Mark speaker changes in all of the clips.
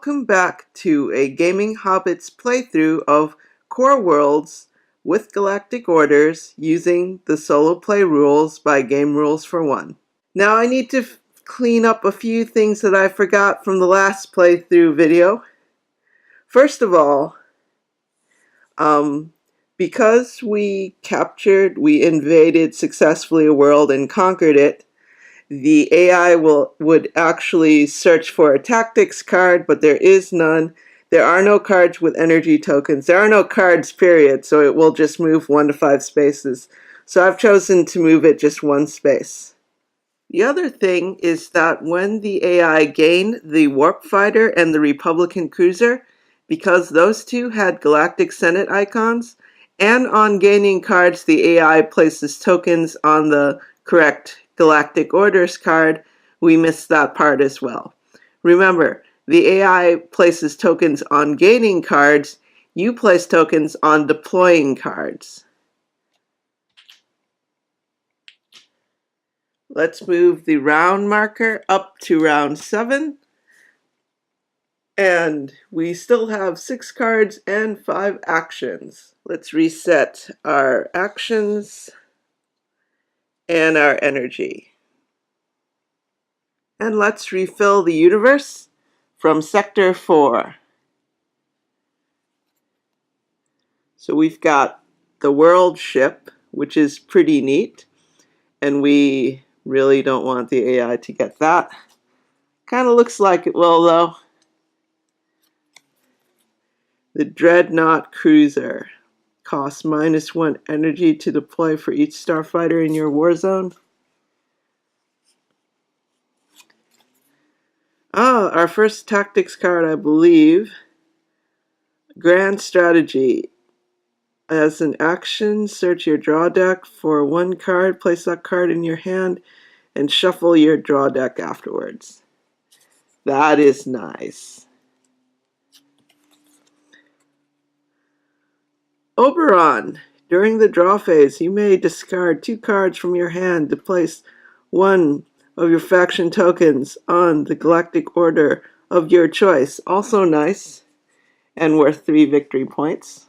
Speaker 1: Welcome back to a Gaming Hobbits playthrough of Core Worlds with Galactic Orders using the SoloPlay rules by Game Rules for One. Now I need to clean up a few things that I forgot from the last playthrough video. First of all, because we invaded successfully a world and conquered it, the AI would actually search for a tactics card, but there is none. There are no cards with energy tokens. There are no cards, period, so it will just move 1 to 5 spaces. So I've chosen to move it just 1 space. The other thing is that when the AI gained the Warp Fighter and the Republican Cruiser, because those two had Galactic Senate icons, and on gaining cards the AI places tokens on the correct Galactic Orders card, we missed that part as well. Remember, the AI places tokens on gaining cards, you place tokens on deploying cards. Let's move the round marker up to round 7. And we still have 6 cards and 5 actions. Let's reset our actions and our energy. And let's refill the universe from Sector 4. So we've got the world ship, which is pretty neat. And we really don't want the AI to get that. Kind of looks like it will, though. The Dreadnought Cruiser costs -1 energy to deploy for each starfighter in your war zone. Our first tactics card, I believe. Grand Strategy. As an action, search your draw deck for 1 card, place that card in your hand, and shuffle your draw deck afterwards. That is nice. Oberon. During the draw phase, you may discard 2 cards from your hand to place 1 of your faction tokens on the Galactic Order of your choice. Also nice, and worth 3 victory points.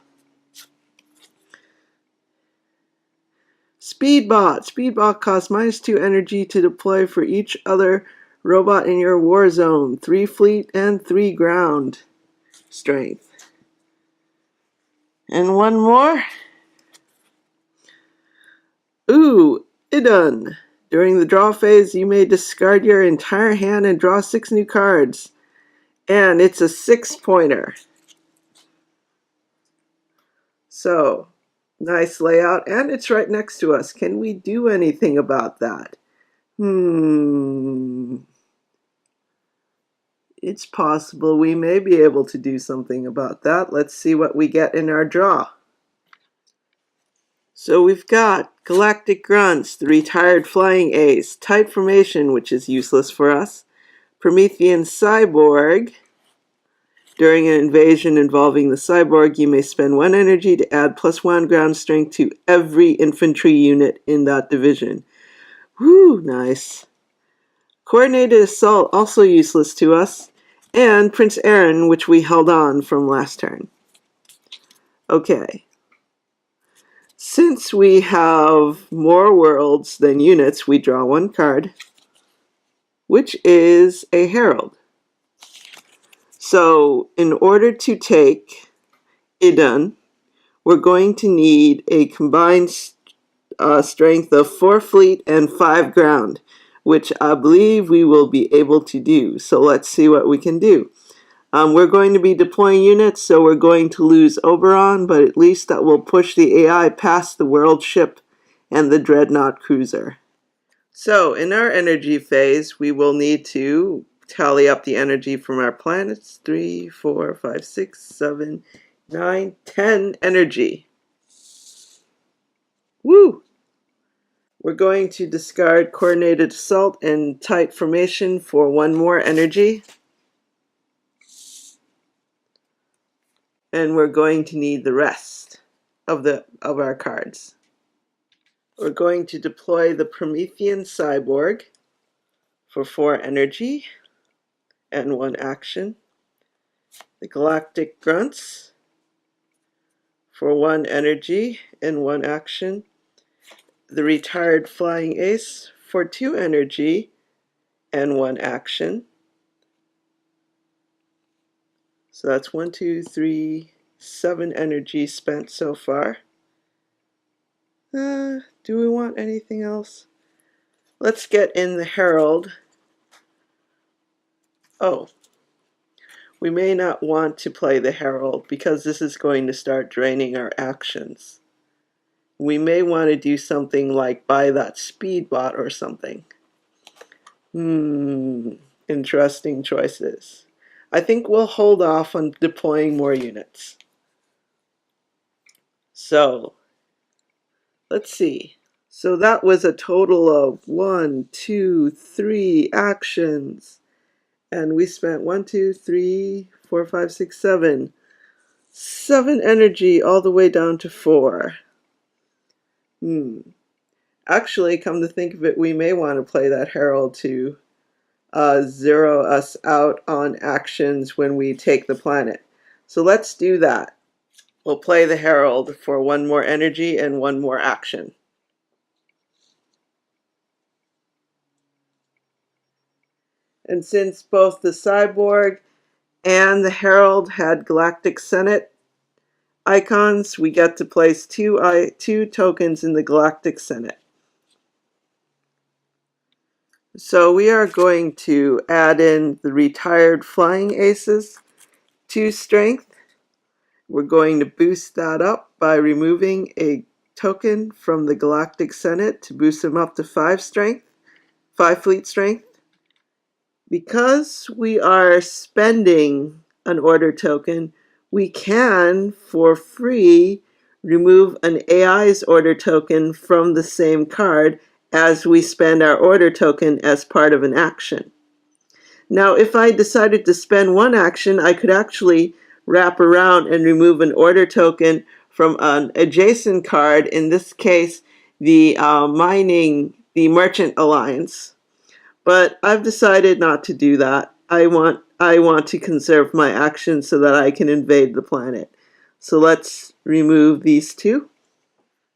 Speaker 1: Speedbot. Speedbot costs -2 energy to deploy for each other robot in your war zone. 3 fleet and 3 ground strength. And 1 more. Idun. During the draw phase, you may discard your entire hand and draw 6 new cards. And it's a 6-pointer. So, nice layout, and it's right next to us. Can we do anything about that? It's possible we may be able to do something about that. Let's see what we get in our draw. So we've got Galactic Grunts, the retired flying ace, Tight Formation, which is useless for us, Promethean Cyborg. During an invasion involving the cyborg, you may spend 1 energy to add +1 ground strength to every infantry unit in that division. Whew, nice. Coordinated Assault, also useless to us, and Prince Aaron, which we held on from last turn. Okay. Since we have more worlds than units, we draw 1 card, which is a Herald. So, in order to take Idun, we're going to need a combined strength of 4 fleet and 5 ground, which I believe we will be able to do. So let's see what we can do. We're going to be deploying units, so we're going to lose Oberon, but at least that will push the AI past the world ship and the Dreadnought Cruiser. So, in our energy phase, we will need to tally up the energy from our planets. 3, 4, 5, 6, 7, 9, 10 energy. Woo! We're going to discard Coordinated Assault and Tight Formation for 1 more energy. And we're going to need the rest of our cards. We're going to deploy the Promethean Cyborg for 4 energy and 1 action. the Galactic Grunts for 1 energy and 1 action, the Retired Flying Ace for 2 energy and 1 action. So that's 1, 2, 3, 7 energy spent so far. Do we want anything else? Let's get in the Herald. Oh, we may not want to play the Herald because this is going to start draining our actions. We may want to do something like buy that speed bot or something. Interesting choices. I think we'll hold off on deploying more units. So, let's see. So that was a total of 1, 2, 3 actions. And we spent 1, 2, 3, 4, 5, 6, 7. 7 energy all the way down to 4. Actually, come to think of it, we may want to play that Herald to zero us out on actions when we take the planet. So let's do that. We'll play the Herald for 1 more energy and 1 more action. And since both the Cyborg and the Herald had Galactic Senate icons, we get to place 2 tokens in the Galactic Senate. So we are going to add in the Retired Flying Aces, 2 strength. We're going to boost that up by removing a token from the Galactic Senate to boost them up to 5 strength, 5 fleet strength. Because we are spending an order token, we can, for free, remove an AI's order token from the same card as we spend our order token as part of an action. Now, if I decided to spend 1 action, I could actually wrap around and remove an order token from an adjacent card, in this case, the Merchant Alliance. But I've decided not to do that. I want to conserve my actions so that I can invade the planet. So let's remove these 2.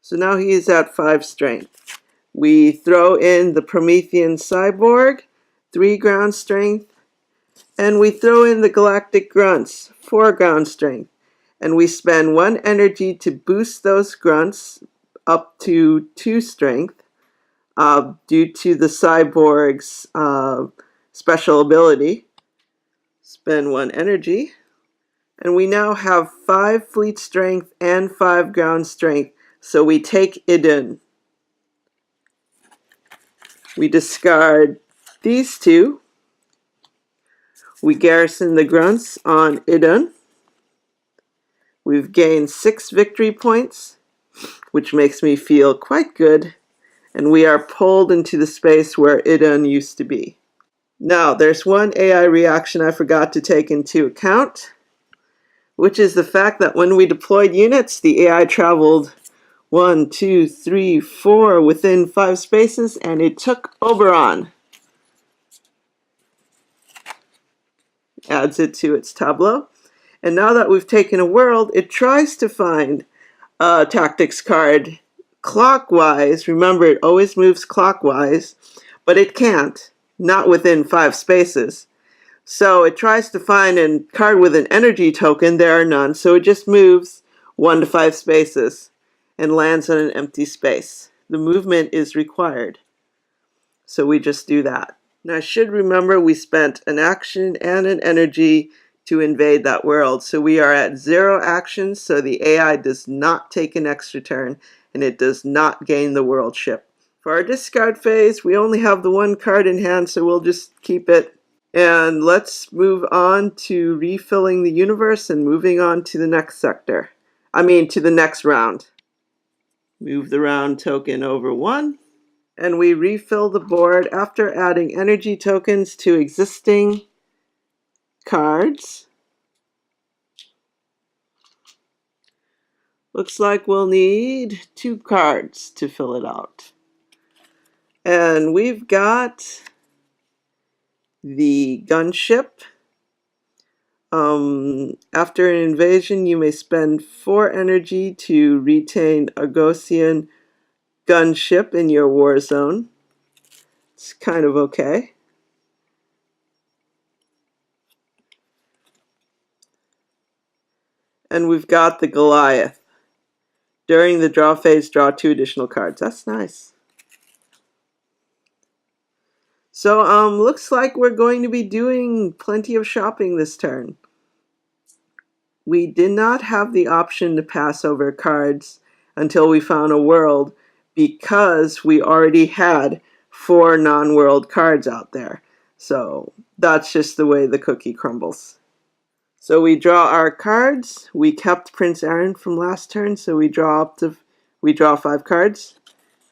Speaker 1: So now he is at 5 strength. We throw in the Promethean Cyborg, 3 ground strength, and we throw in the Galactic Grunts, 4 ground strength. And we spend 1 energy to boost those grunts up to 2 strength. Due to the Cyborg's special ability. Spend 1 energy. And we now have 5 fleet strength and 5 ground strength. So we take Idun. We discard these 2. We garrison the grunts on Idun. We've gained 6 victory points, which makes me feel quite good. And we are pulled into the space where Idun used to be. Now, there's one AI reaction I forgot to take into account, which is the fact that when we deployed units, the AI traveled 1, 2, 3, 4 within 5 spaces, and it took Oberon. Adds it to its tableau. And now that we've taken a world, it tries to find a tactics card clockwise. Remember, it always moves clockwise, but it can't, not within 5 spaces. So it tries to find a card with an energy token. There are none, so it just moves 1 to 5 spaces and lands on an empty space. The movement is required, so we just do that. Now I should remember we spent an action and an energy to invade that world. So we are at 0 actions, so the AI does not take an extra turn, and it does not gain the world ship. For our discard phase, we only have the 1 card in hand, so we'll just keep it. And let's move on to refilling the universe and moving on to the next sector. To the next round. Move the round token over 1. And we refill the board after adding energy tokens to existing cards. Looks like we'll need 2 cards to fill it out. And we've got the gunship, After an invasion, you may spend 4 energy to retain a Gaussian gunship in your war zone. It's kind of okay. And we've got the Goliath. During the draw phase, draw 2 additional cards. That's nice. So, looks like we're going to be doing plenty of shopping this turn. We did not have the option to pass over cards until we found a world because we already had 4 non-world cards out there. So, that's just the way the cookie crumbles. So we draw our cards. We kept Prince Aaron from last turn, so we draw 5 cards,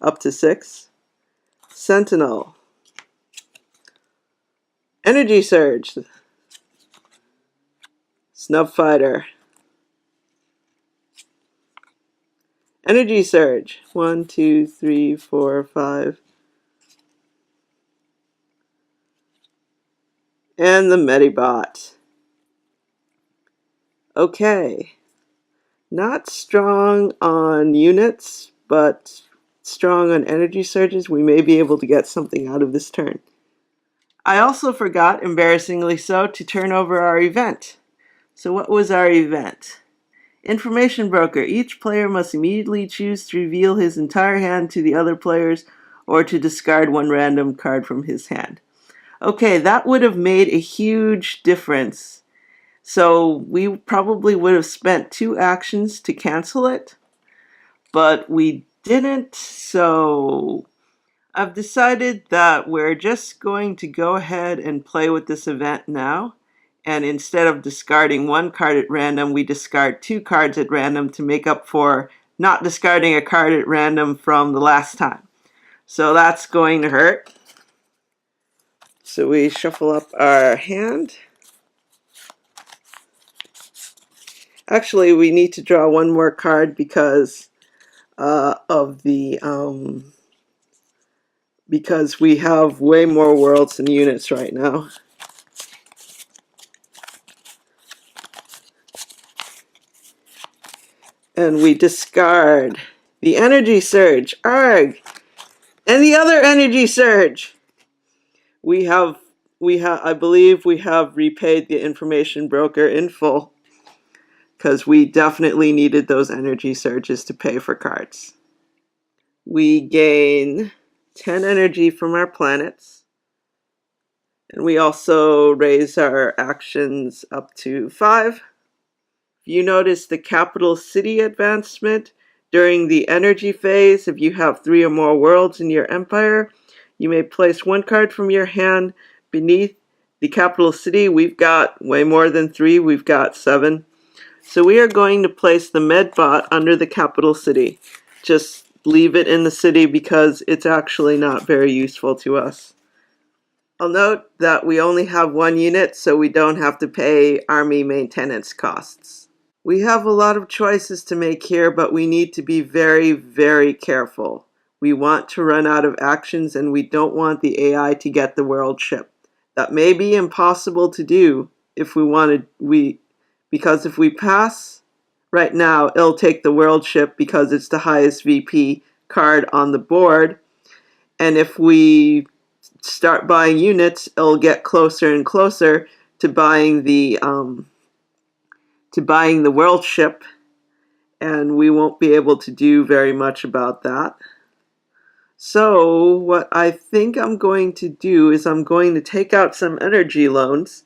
Speaker 1: up to 6. Sentinel. Energy Surge. Snub Fighter. Energy Surge. 1, 2, 3, 4, 5. And the Medibot. Okay. Not strong on units, but strong on energy surges. We may be able to get something out of this turn. I also forgot, embarrassingly so, to turn over our event. So what was our event? Information Broker. Each player must immediately choose to reveal his entire hand to the other players or to discard 1 random card from his hand. Okay, that would have made a huge difference. So we probably would have spent 2 actions to cancel it, but we didn't, so I've decided that we're just going to go ahead and play with this event now. And instead of discarding 1 card at random, we discard 2 cards at random to make up for not discarding a card at random from the last time. So that's going to hurt. So we shuffle up our hand. Actually, we need to draw 1 more card because because we have way more worlds than units right now. And we discard the Energy Surge. Arg! And the other Energy Surge! I believe we have repaid the Information Broker in full, because we definitely needed those Energy Surges to pay for cards. We gain 10 energy from our planets, and we also raise our actions up to 5. You notice the capital city advancement during the energy phase. If you have 3 or more worlds in your empire, you may place 1 card from your hand beneath the capital city. We've got way more than 3. We've got 7. So we are going to place the Medbot under the capital city. Just leave it in the city because it's actually not very useful to us. I'll note that we only have 1 unit, so we don't have to pay army maintenance costs. We have a lot of choices to make here, but we need to be very, very careful. We want to run out of actions, and we don't want the AI to get the world ship. That may be impossible to do if we wanted, because if we pass right now, it'll take the world ship because it's the highest VP card on the board. And if we start buying units, it'll get closer and closer to buying the world ship, and we won't be able to do very much about that. So what I think I'm going to do is I'm going to take out some energy loans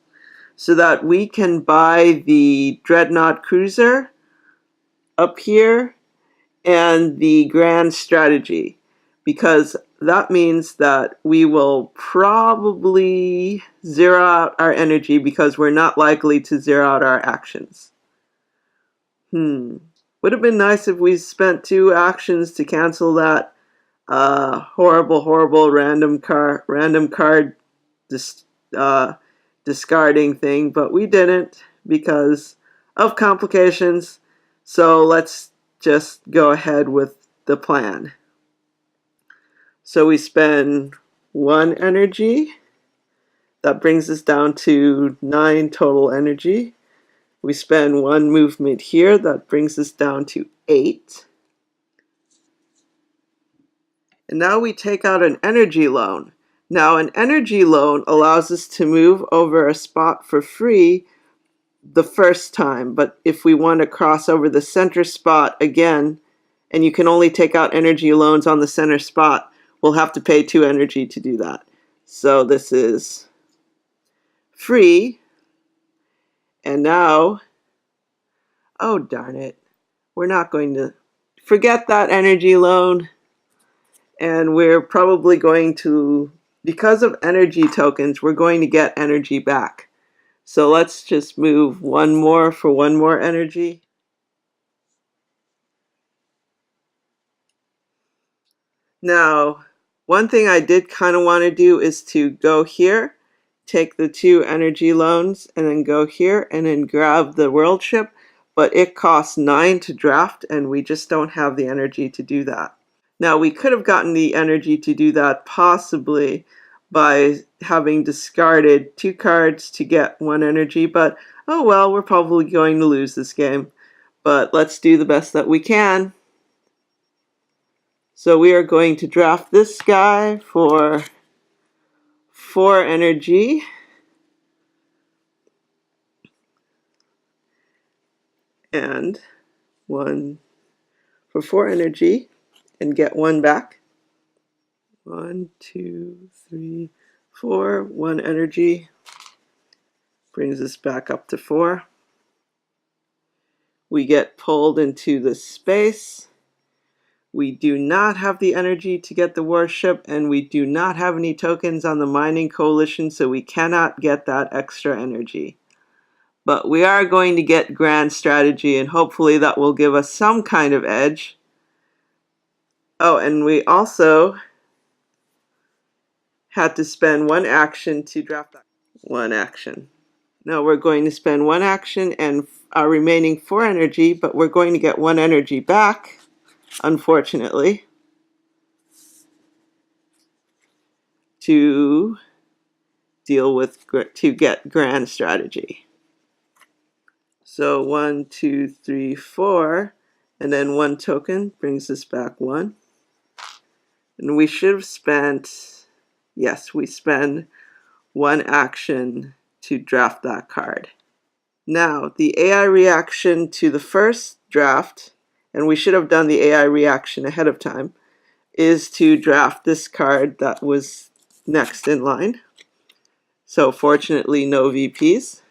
Speaker 1: so that we can buy the Dreadnought Cruiser up here and the Grand Strategy, because that means that we will probably zero out our energy because we're not likely to zero out our actions. Would have been nice if we spent 2 actions to cancel that horrible random card discarding thing, but we didn't because of complications. So let's just go ahead with the plan. So we spend 1 energy. That brings us down to 9 total energy. We spend one movement here. That brings us down to 8. And now we take out an energy loan. Now an energy loan allows us to move over a spot for free the first time, but if we want to cross over the center spot again, and you can only take out energy loans on the center spot, we'll have to pay 2 energy to do that. So this is free, and now, oh darn it, we're not going to forget that energy loan, and we're probably going to, because of energy tokens, we're going to get energy back. So let's just move one more for one more energy. Now, one thing I did kind of want to do is to go here, take the 2 energy loans, and then go here and then grab the world ship, but it costs 9 to draft, and we just don't have the energy to do that. Now, we could have gotten the energy to do that possibly by having discarded 2 cards to get 1 energy, but oh well, we're probably going to lose this game. But let's do the best that we can. So we are going to draft this guy for 4 energy. And 1 for 4 energy and get 1 back. 1, 2, 3, 4. 1 energy brings us back up to 4. We get pulled into the space. We do not have the energy to get the warship, and we do not have any tokens on the mining coalition, so we cannot get that extra energy. But we are going to get grand strategy, and hopefully that will give us some kind of edge. Oh, and we also had to spend 1 action to draft that. 1 action. Now we're going to spend 1 action and our remaining 4 energy, but we're going to get 1 energy back, unfortunately, to deal with, to get grand strategy. So 1, 2, 3, 4, and then 1 token brings us back 1. And we should have spent, yes, we spend 1 action to draft that card. Now, the AI reaction to the first draft, and we should have done the AI reaction ahead of time, is to draft this card that was next in line. So fortunately, no VPs.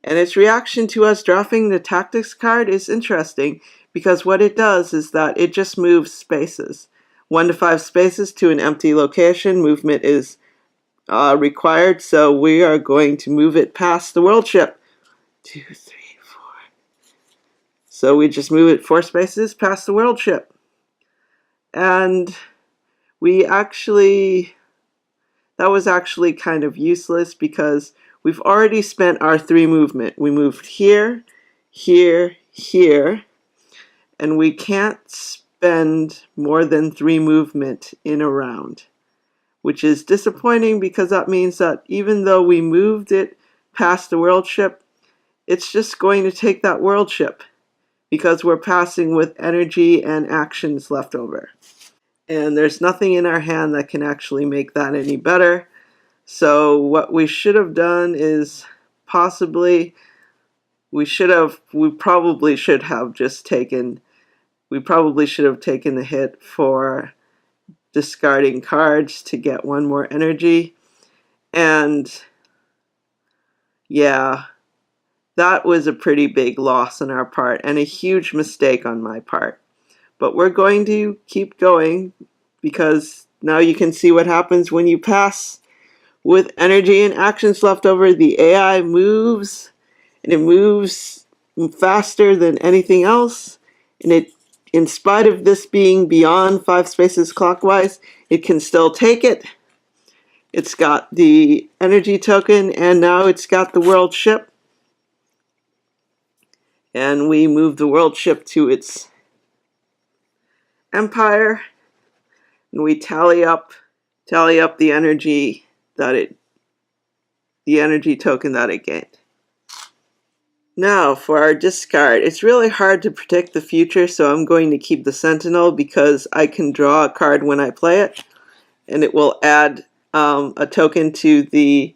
Speaker 1: And its reaction to us drafting the tactics card is interesting because what it does is that it just moves spaces. 1 to 5 spaces to an empty location. Movement is required, so we are going to move it past the world ship. 2, 3, 4. So we just move it 4 spaces past the world ship. And we actually, that was actually kind of useless because we've already spent our 3 movement. We moved here, here, here, and we can't spend more than 3 movement in a round, which is disappointing because that means that even though we moved it past the world ship, it's just going to take that world ship because we're passing with energy and actions left over. And there's nothing in our hand that can actually make that any better. So what we should have done is possibly, we probably should have taken the hit for discarding cards to get 1 more energy. And yeah, that was a pretty big loss on our part and a huge mistake on my part. But we're going to keep going because now you can see what happens when you pass with energy and actions left over. The AI moves, and it moves faster than anything else. And it, in spite of this being beyond 5 spaces clockwise, it can still take it. It's got the energy token, and now it's got the world ship. And we move the world ship to its empire, and we tally up the energy that the energy token that it gained. Now for our discard. It's really hard to predict the future, so I'm going to keep the Sentinel because I can draw a card when I play it, and it will add a token to the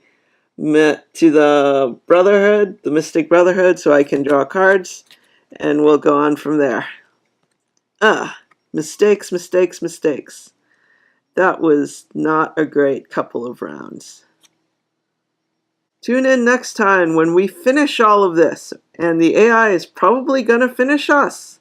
Speaker 1: Brotherhood, the Mystic Brotherhood, so I can draw cards, and we'll go on from there. Mistakes, mistakes, mistakes. That was not a great couple of rounds. Tune in next time when we finish all of this, and the AI is probably going to finish us.